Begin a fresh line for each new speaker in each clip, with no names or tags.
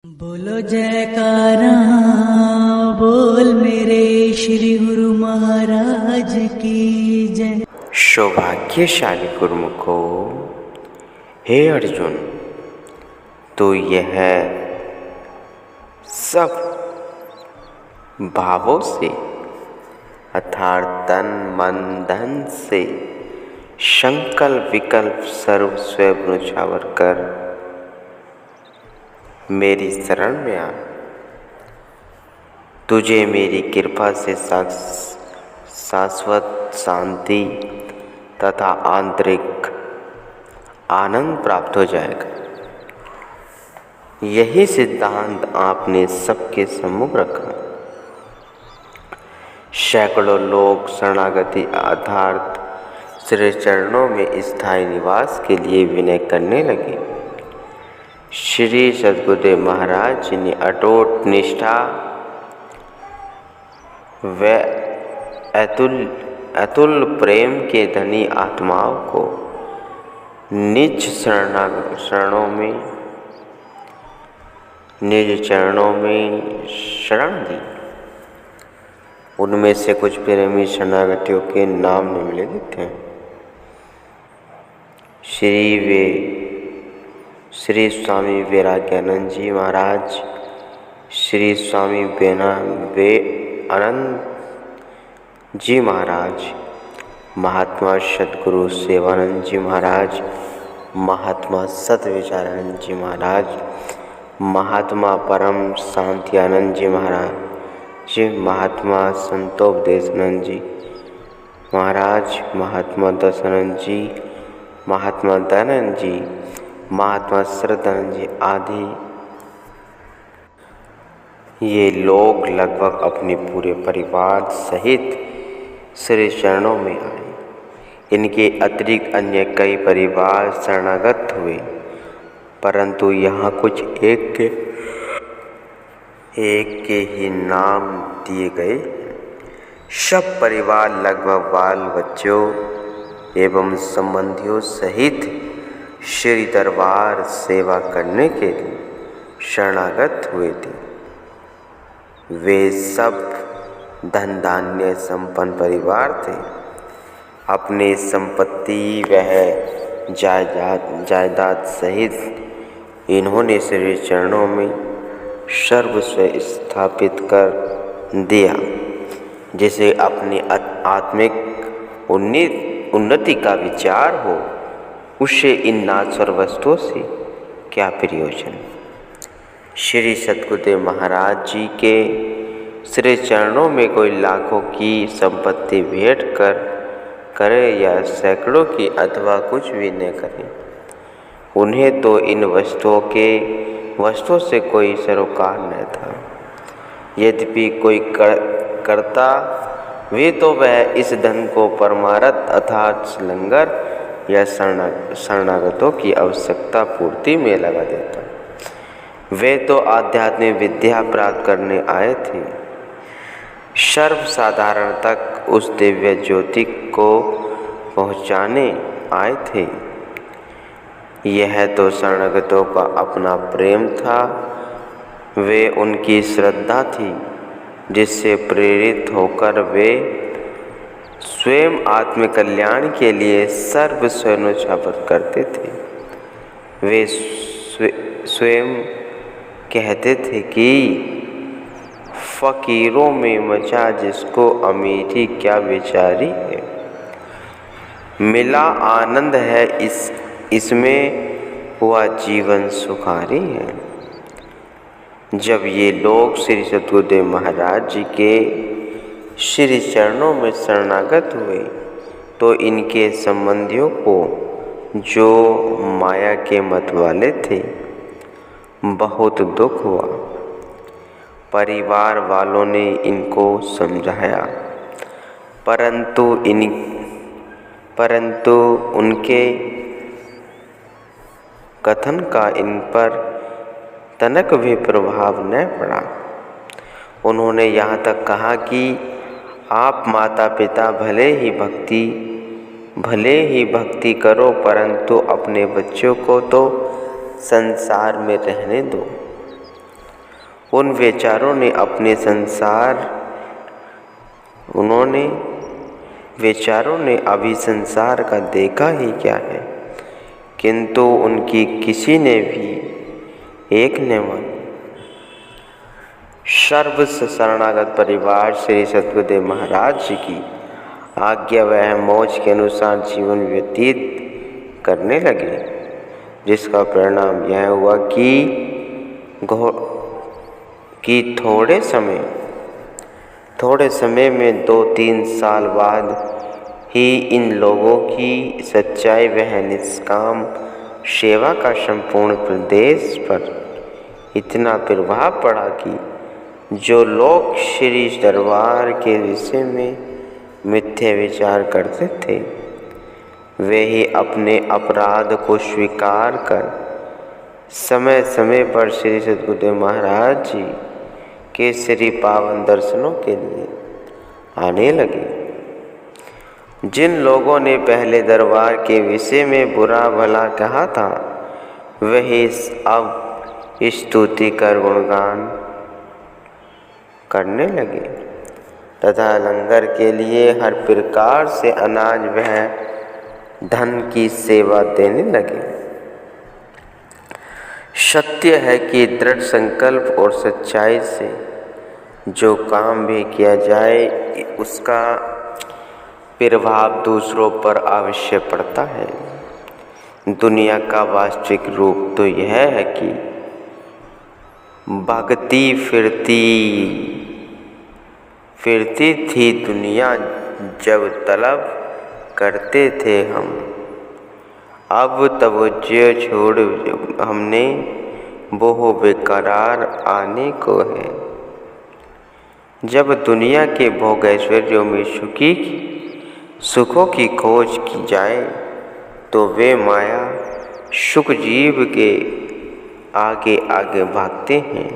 बोलो जयकारा बोल मेरे श्री गुरु महाराज की जय।
सौभाग्यशाली गुरुमुखो, हे अर्जुन, तो यह सब भावों से अर्थात तन मन धन से संकल्प विकल्प सर्व स्वयं न्यौछावर कर मेरी शरण में आ। तुझे मेरी कृपा से शाश्वत शांति तथा आंतरिक आनंद प्राप्त हो जाएगा। यही सिद्धांत आपने सबके सम्मुख रखा। सैकड़ों लोग शरणागति अर्थात श्री चरणों में स्थायी निवास के लिए विनय करने लगे। श्री सद्गुरुदेव महाराज जी ने अटूट निष्ठा व अतुल प्रेम के धनी आत्माओं को निज चरणों में शरण दी। उनमें से कुछ प्रेमी शरणागतियों के नाम निम्नलिखित हैं। श्री स्वामी वैराग्यानंद जी महाराज, श्री स्वामी आनंद जी महाराज, महात्मा सद्गुरु सेवानंद जी महाराज, महात्मा सतविचारानंद जी महाराज, महात्मा परम शांत्यानंद जी महाराज, महात्मा संतोपदेशानंद जी महाराज, महात्मा दशानंद जी, महात्मा दयानंद जी, महात्मा श्रद्धानंद जी आदि ये लोग लगभग अपने पूरे परिवार सहित श्री चरणों में आए। इनके अतिरिक्त अन्य कई परिवार शरणागत हुए, परंतु यहाँ कुछ एक के ही नाम दिए गए। सब परिवार लगभग बाल बच्चों एवं संबंधियों सहित श्री दरबार सेवा करने के लिए शरणागत हुए थे। वे सब धन धान्य संपन्न परिवार थे। अपने संपत्ति वह जायदाद सहित इन्होंने श्री चरणों में सर्वस्व स्थापित कर दिया। जिसे अपनी आत्मिक उन्नति का विचार हो, उससे इन नाश्वर वस्तुओं से क्या प्रयोजन। श्री सद्गुरुदेव महाराज जी के श्री चरणों में कोई लाखों की संपत्ति भेंट करे या सैकड़ों की अथवा कुछ भी न करे, उन्हें तो इन वस्तुओं से कोई सरोकार न था। यद्यपि कोई करता वे तो वह इस धन को परमार्थ अर्थात लंगर या शरणागतों की आवश्यकता पूर्ति में लगा देता। वे तो आध्यात्मिक विद्या प्राप्त करने आए थे। सर्वसाधारण तक उस दिव्य ज्योति को पहुँचाने आए थे। यह तो शरणागतों का अपना प्रेम था। वे उनकी श्रद्धा थी जिससे प्रेरित होकर वे स्वयं आत्मकल्याण के लिए सर्वस्व न्यौछावर करते थे। वे स्वयं कहते थे कि फकीरों में मचा जिसको अमीरी क्या बेचारी है, मिला आनंद है इसमें हुआ जीवन सुखारी है। जब ये लोग श्री सद्गुरुदेव महाराज जी के श्री चरणों में शरणागत हुए तो इनके संबंधियों को, जो माया के मत वाले थे, बहुत दुख हुआ। परिवार वालों ने इनको समझाया, परंतु उनके कथन का इन पर तनक भी प्रभाव न पड़ा। उन्होंने यहाँ तक कहा कि आप माता पिता भले ही भक्ति करो, परंतु अपने बच्चों को तो संसार में रहने दो। उन विचारों ने अभी संसार का देखा ही क्या है, किंतु उनकी किसी ने भी एक ने मानी। सर्व शरणागत परिवार श्री सद्गुरुदेव महाराज जी की आज्ञा वह मौज के अनुसार जीवन व्यतीत करने लगे, जिसका परिणाम यह हुआ कि थोड़े समय में 2-3 साल बाद ही इन लोगों की सच्चाई वह निष्काम सेवा का संपूर्ण प्रदेश पर इतना प्रभाव पड़ा कि जो लोग श्री दरबार के विषय में मिथ्या विचार करते थे, वे ही अपने अपराध को स्वीकार कर समय समय पर श्री सद्गुरुदेव महाराज जी के श्री पावन दर्शनों के लिए आने लगे। जिन लोगों ने पहले दरबार के विषय में बुरा भला कहा था, वही अब स्तुति कर गुणगान करने लगे तथा लंगर के लिए हर प्रकार से अनाज वह धन की सेवा देने लगे। सत्य है कि दृढ़ संकल्प और सच्चाई से जो काम भी किया जाए, उसका प्रभाव दूसरों पर अवश्य पड़ता है। दुनिया का वास्तविक रूप तो यह है कि भागती फिरती थी दुनिया जब तलब करते थे हम, अब तवज्जो छोड़ हमने वो बेकरार आने को है। जब दुनिया के भोग ऐश्वर्यों में सुखों की खोज की जाए, तो वे माया सुख जीव के आगे आगे भागते हैं,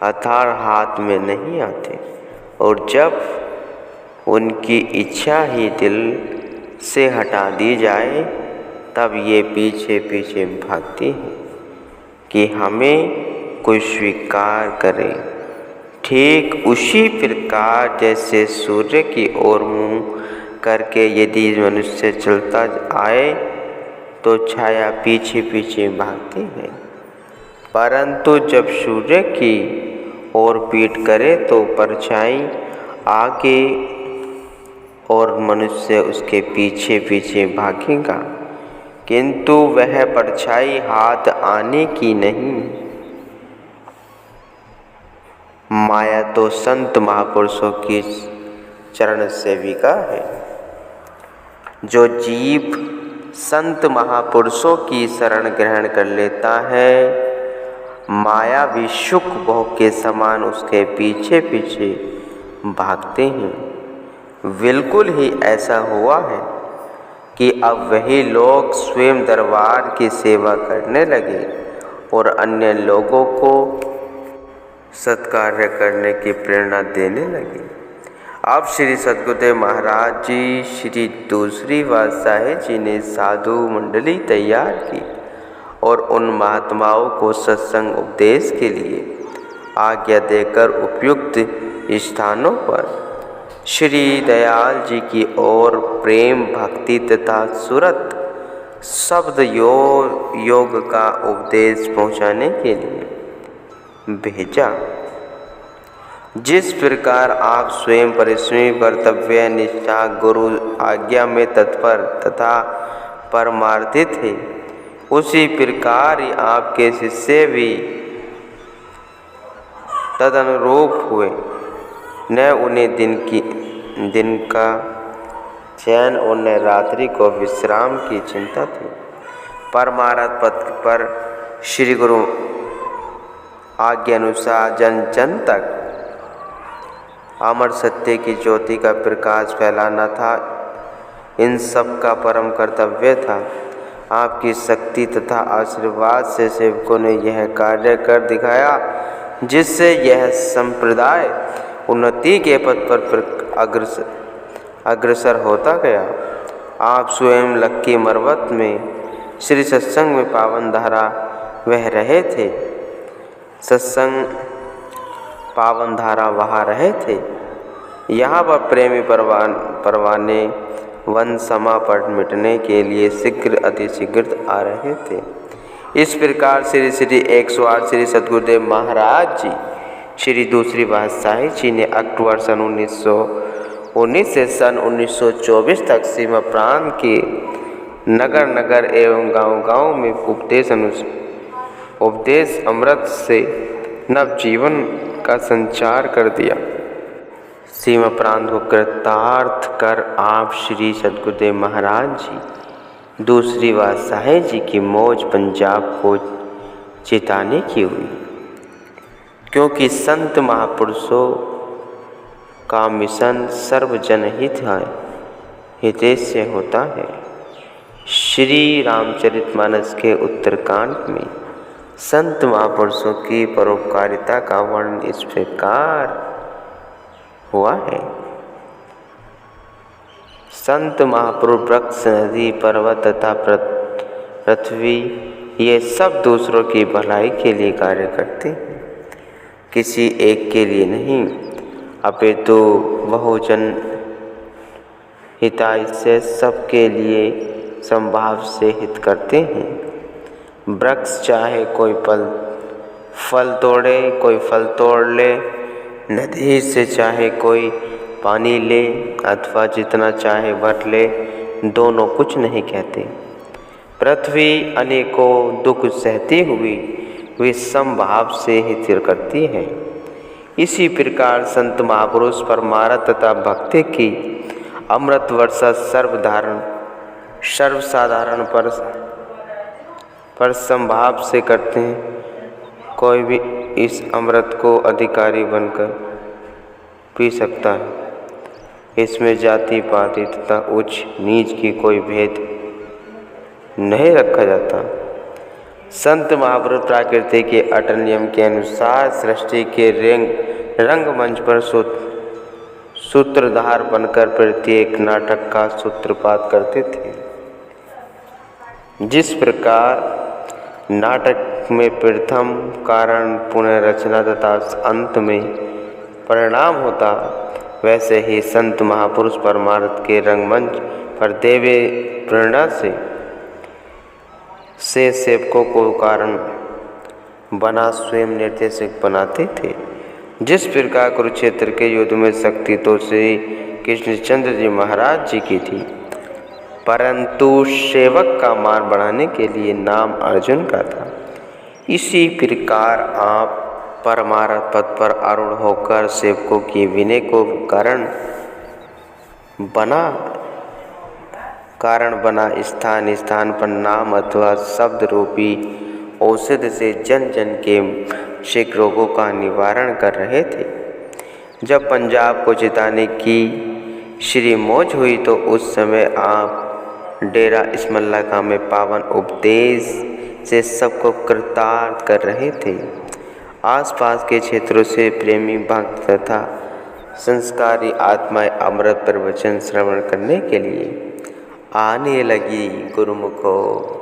अर्थात हाथ में नहीं आते। और जब उनकी इच्छा ही दिल से हटा दी जाए, तब ये पीछे पीछे भागती हैं कि हमें कोई स्वीकार करे। ठीक उसी प्रकार जैसे सूर्य की ओर मुँह करके यदि मनुष्य चलता आए, तो छाया पीछे पीछे भागती है, परंतु जब सूर्य की ओर पीठ करे तो परछाई आगे और मनुष्य उसके पीछे पीछे भागेगा, किंतु वह परछाई हाथ आने की नहीं। माया तो संत महापुरुषों की चरण सेविका है। जो जीव संत महापुरुषों की शरण ग्रहण कर लेता है, माया भी सुख भोग के समान उसके पीछे पीछे भागते हैं। बिल्कुल ही ऐसा हुआ है कि अब वही लोग स्वयं दरबार की सेवा करने लगे और अन्य लोगों को सत्कार्य करने की प्रेरणा देने लगे। अब श्री सद्गुरुदेव महाराज जी श्री दूसरी बादशाही जी ने साधु मंडली तैयार की और उन महात्माओं को सत्संग उपदेश के लिए आज्ञा देकर उपयुक्त स्थानों पर श्री दयाल जी की ओर प्रेम भक्ति तथा सुरत शब्द योग का उपदेश पहुँचाने के लिए भेजा। जिस प्रकार आप स्वयं परिश्रमी कर्तव्य निष्ठा गुरु आज्ञा में तत्पर तथा परमार्थी थे, उसी प्रकार ही आपके शिष्य भी तदनुरूप हुए। न उन्हें दिन का चैन और न रात्रि को विश्राम की चिंता थी। परमार्थ पथ पर श्री गुरु आज्ञा अनुसार जन जन तक अमर सत्य की ज्योति का प्रकाश फैलाना था। इन सब का परम कर्तव्य था। आपकी शक्ति तथा आशीर्वाद से सेवकों ने यह कार्य कर दिखाया, जिससे यह संप्रदाय उन्नति के पथ पर अग्रसर होता गया। आप स्वयं लक्की मरवत में श्री सत्संग में पावन धारा बह रहे थे। सत्संग पावन धारा बहा रहे थे। यहाँ पर प्रेमी परवाने वन समा पर मिटने के लिए शीघ्र अतिशीघ्र आ रहे थे। इस प्रकार श्री श्री 108 श्री सद्गुरुदेव महाराज जी श्री दूसरी पातशाही जी ने अक्टूबर सन 1919 से सन 1924 तक सीमा प्रांत के नगर नगर एवं गांव गांव में उपदेश अमृत से नवजीवन का संचार कर दिया। सीमा प्रांत को कृतार्थ कर आप श्री सद्गुरुदेव महाराज जी दूसरी पातशाही जी की मौज पंजाब को चिताने की हुई, क्योंकि संत महापुरुषों का मिशन सर्वजनहित हितैषी होता है। श्री रामचरितमानस के उत्तरकांड में संत महापुरुषों की परोपकारिता का वर्णन इस प्रकार हुआ है। संत महापुरुष वृक्ष, नदी, पर्वत तथा पृथ्वी ये सब दूसरों की भलाई के लिए कार्य करते हैं, किसी एक के लिए नहीं, अपितु बहुजन हिताय से सबके लिए समभाव से हित करते हैं। वृक्ष चाहे कोई फल तोड़े, कोई फल तोड़ ले, नदी से चाहे कोई पानी ले अथवा जितना चाहे भर ले, दोनों कुछ नहीं कहते। पृथ्वी अनेकों दुख सहती हुई वे समभाव से हित करती है। इसी प्रकार संत महापुरुष परमार्थ तथा भक्ति की अमृत वर्षा सर्वसाधारण पर समभाव से करते हैं। कोई भी इस अमृत को अधिकारी बनकर पी सकता है। इसमें जाति पाति तथा उच्च नीच की कोई भेद नहीं रखा जाता। संत महापुरुष प्रकृति के अटल नियम के अनुसार सृष्टि के रंगमंच पर सूत्रधार बनकर प्रत्येक नाटक का सूत्रपात करते थे। जिस प्रकार नाटक में प्रथम कारण पुनर्रचना तथा अंत में परिणाम होता, वैसे ही संत महापुरुष परमार्थ के रंगमंच पर देवे प्रेरणा से सेवकों को कारण बना स्वयं निर्देशक बनाते थे। जिस प्रकार कुरुक्षेत्र के युद्ध में शक्ति तो श्री कृष्णचंद्र जी महाराज जी की थी, परंतु सेवक का मान बढ़ाने के लिए नाम अर्जुन का था। इसी प्रकार आप परमार्थ पद पर आरूढ़ होकर सेवकों की विनय को कारण बना स्थान स्थान पर नाम अथवा शब्द रूपी औषध से जन जन के शीघ्र रोगों का निवारण कर रहे थे। जब पंजाब को जिताने की श्री मौज हुई तो उस समय आप डेरा इस्मल्ला खां में पावन उपदेश से सबको कृतार्थ कर रहे थे। आसपास के क्षेत्रों से प्रेमी भक्त तथा संस्कारी आत्माएं अमृत प्रवचन श्रवण करने के लिए आने लगी गुरुमुखों।